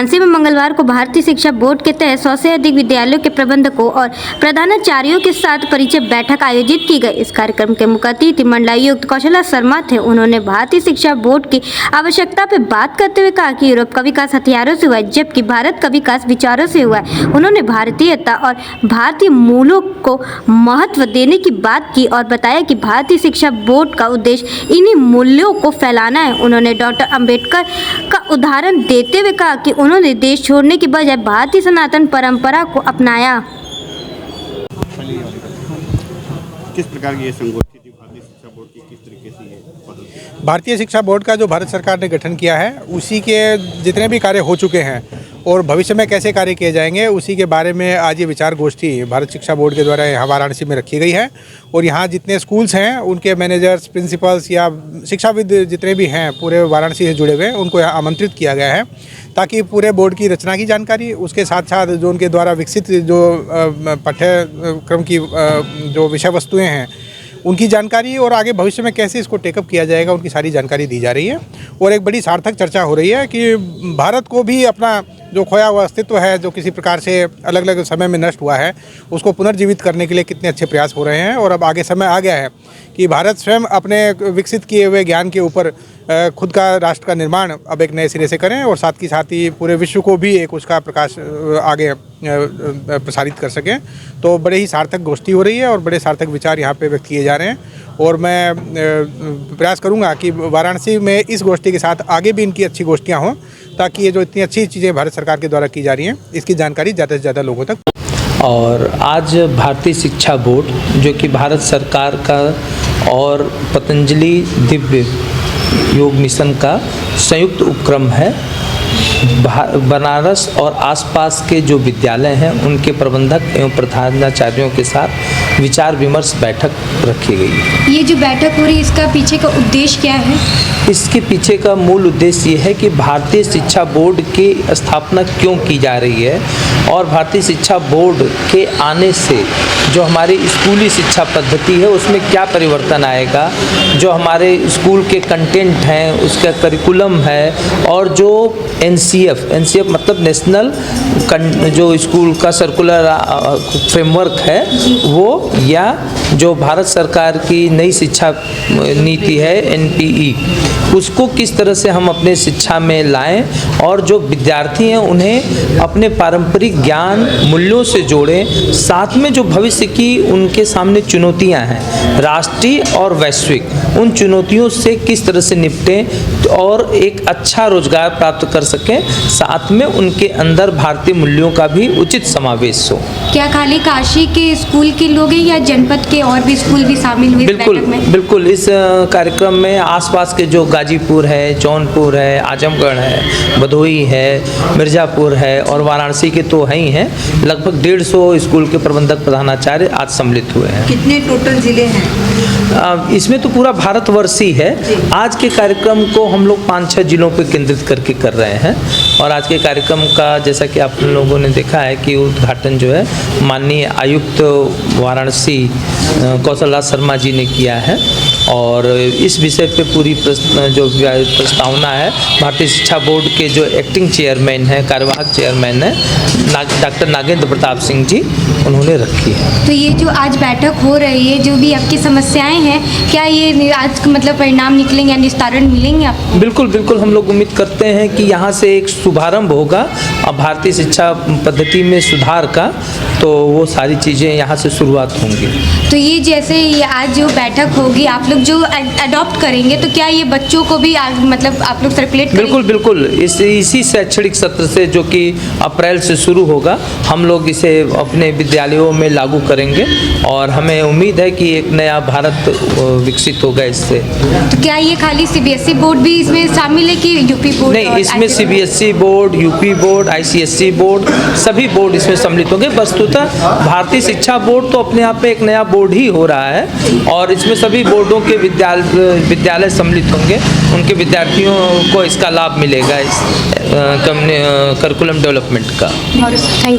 वाराणसी में मंगलवार को भारतीय शिक्षा बोर्ड के तहत 100 से अधिक विद्यालयों के प्रबंधकों और प्रधानाचार्यों के साथ परिचय बैठक आयोजित की गई। इस कार्यक्रम के मुख्य अतिथि मंडलायुक्त कौशला शर्मा थे। उन्होंने भारतीय शिक्षा बोर्ड की आवश्यकता पर बात करते हुए कहा कि यूरोप का विकास हथियारों से हुआ है, जबकि भारत का विकास विचारों से हुआ है। उन्होंने भारतीयता और भारतीय मूल्यों को महत्व देने की बात की और बताया कि भारतीय शिक्षा बोर्ड का उद्देश्य इन्हीं मूल्यों को फैलाना है। उन्होंने डॉक्टर अंबेडकर का उदाहरण देते हुए कहा कि उन्होंने देश छोड़ने की बजाय भारतीय सनातन परंपरा को अपनाया। किस प्रकार की ये संगोष्ठी थी भारतीय शिक्षा बोर्ड की, किस तरीके से ये भारतीय शिक्षा बोर्ड का जो भारत सरकार ने गठन किया है, उसी के जितने भी कार्य हो चुके हैं और भविष्य में कैसे कार्य किए जाएंगे, उसी के बारे में आज ये विचार गोष्ठी भारत शिक्षा बोर्ड के द्वारा यहाँ वाराणसी में रखी गई है। और यहाँ जितने स्कूल्स हैं उनके मैनेजर्स, प्रिंसिपल्स या शिक्षाविद जितने भी हैं पूरे वाराणसी से जुड़े हुए, उनको यहाँ आमंत्रित किया गया है ताकि पूरे बोर्ड की रचना की जानकारी, उसके साथ साथ जो उनके द्वारा विकसित जो पाठ्यक्रम की जो विषय वस्तुएँ हैं उनकी जानकारी और आगे भविष्य में कैसे इसको टेकअप किया जाएगा, उनकी सारी जानकारी दी जा रही है। और एक बड़ी सार्थक चर्चा हो रही है कि भारत को भी अपना जो खोया हुआ अस्तित्व है, जो किसी प्रकार से अलग अलग समय में नष्ट हुआ है, उसको पुनर्जीवित करने के लिए कितने अच्छे प्रयास हो रहे हैं। और अब आगे समय आ गया है कि भारत स्वयं अपने विकसित किए हुए ज्ञान के ऊपर खुद का राष्ट्र का निर्माण अब एक नए सिरे से करें और साथ ही पूरे विश्व को भी एक उसका प्रकाश आगे प्रसारित कर सकें। तो बड़े ही सार्थक गोष्ठी हो रही है और बड़े सार्थक विचार यहाँ पे व्यक्त किए जा रहे हैं। और मैं प्रयास करूँगा कि वाराणसी में इस गोष्ठी के साथ आगे भी इनकी अच्छी गोष्ठियाँ हों, ताकि ये जो इतनी अच्छी चीज़ें भारत सरकार के द्वारा की जा रही हैं, इसकी जानकारी ज़्यादा से ज़्यादा लोगों तक। और आज भारतीय शिक्षा बोर्ड जो कि भारत सरकार का और पतंजलि दिव्य योग मिशन का संयुक्त उपक्रम है, बनारस और आसपास के जो विद्यालय हैं उनके प्रबंधक एवं प्रधानाचार्यों के साथ विचार विमर्श बैठक रखी गई। ये जो बैठक हो रही है, इसका पीछे का उद्देश्य क्या है? इसके पीछे का मूल उद्देश्य ये है कि भारतीय शिक्षा बोर्ड की स्थापना क्यों की जा रही है और भारतीय शिक्षा बोर्ड के आने से जो हमारी स्कूली शिक्षा पद्धति है उसमें क्या परिवर्तन आएगा, जो हमारे स्कूल के कंटेंट हैं, उसका करिकुलम है और जो एनसीएफ मतलब नेशनल जो स्कूल का सर्कुलर फ्रेमवर्क है वो, या जो भारत सरकार की नई शिक्षा नीति है एनपीई, उसको किस तरह से हम अपने शिक्षा में लाएं और जो विद्यार्थी हैं उन्हें अपने पारंपरिक ज्ञान मूल्यों से जोड़ें। साथ में जो भविष्य की उनके सामने चुनौतियां हैं राष्ट्रीय और वैश्विक, उन चुनौतियों से किस तरह से निपटें और एक अच्छा रोजगार प्राप्त कर सकें, साथ में उनके अंदर भारतीय मूल्यों का भी उचित समावेश हो। क्या खाली काशी के स्कूल के लोग हैं या जनपद के और भी स्कूल भी शामिल हुए? बिल्कुल इस कार्यक्रम में आसपास के जो गाजीपुर है, जौनपुर है, आजमगढ़ है, भदोही है, मिर्ज़ापुर है और वाराणसी के तो हैं ही हैं, लगभग 150 स्कूल के प्रबंधक प्रधानाचार्य आज सम्मिलित हुए हैं। कितने टोटल जिले हैं? इसमें तो पूरा भारतवर्ष ही है। आज के कार्यक्रम को हम लोग 5-6 जिलों पर केंद्रित करके कर रहे हैं और आज के कार्यक्रम का जैसा कि आप लोगों ने देखा है कि उद्घाटन जो है माननीय आयुक्त वाराणसी कौशला शर्मा जी ने किया है और इस विषय पे पूरी जो प्रस्तावना है भारतीय शिक्षा बोर्ड के जो एक्टिंग चेयरमैन है, कार्यवाहक चेयरमैन है डॉक्टर नागेंद्र प्रताप सिंह जी, उन्होंने रखी है। तो ये जो आज बैठक हो रही है, जो भी आपकी समस्याएं हैं, क्या ये आज मतलब परिणाम निकलेंगे या निस्तारण मिलेंगे आपको? बिल्कुल हम लोग उम्मीद करते हैं कि यहाँ से एक शुभारंभ होगा अब भारतीय शिक्षा पद्धति में सुधार का, तो वो सारी चीज़ें यहाँ से शुरुआत होंगी। तो ये जैसे ये आज जो बैठक होगी, आप लोग जो अडॉप्ट करेंगे, तो क्या ये बच्चों को भी मतलब आप लोग सर्कुलेट करेंगे? बिल्कुल इसी शैक्षणिक सत्र से जो कि अप्रैल से शुरू होगा, हम लोग इसे अपने विद्यालयों में लागू करेंगे और हमें उम्मीद है कि एक नया भारत विकसित होगा इससे। तो क्या ये खाली सीबीएसई बोर्ड भी इसमें शामिल है कि यूपी बोर्ड? नहीं, इसमें CBSE board, UP board, ICSE board, सभी बोर्ड इसमें सम्मिलित होंगे। वस्तुतः भारतीय शिक्षा बोर्ड तो अपने आप में एक नया बोर्ड ही हो रहा है और इसमें सभी बोर्डों के विद्यालय सम्मिलित होंगे, उनके विद्यार्थियों को इसका लाभ मिलेगा इस करिकुलम डेवलपमेंट का। Thank you.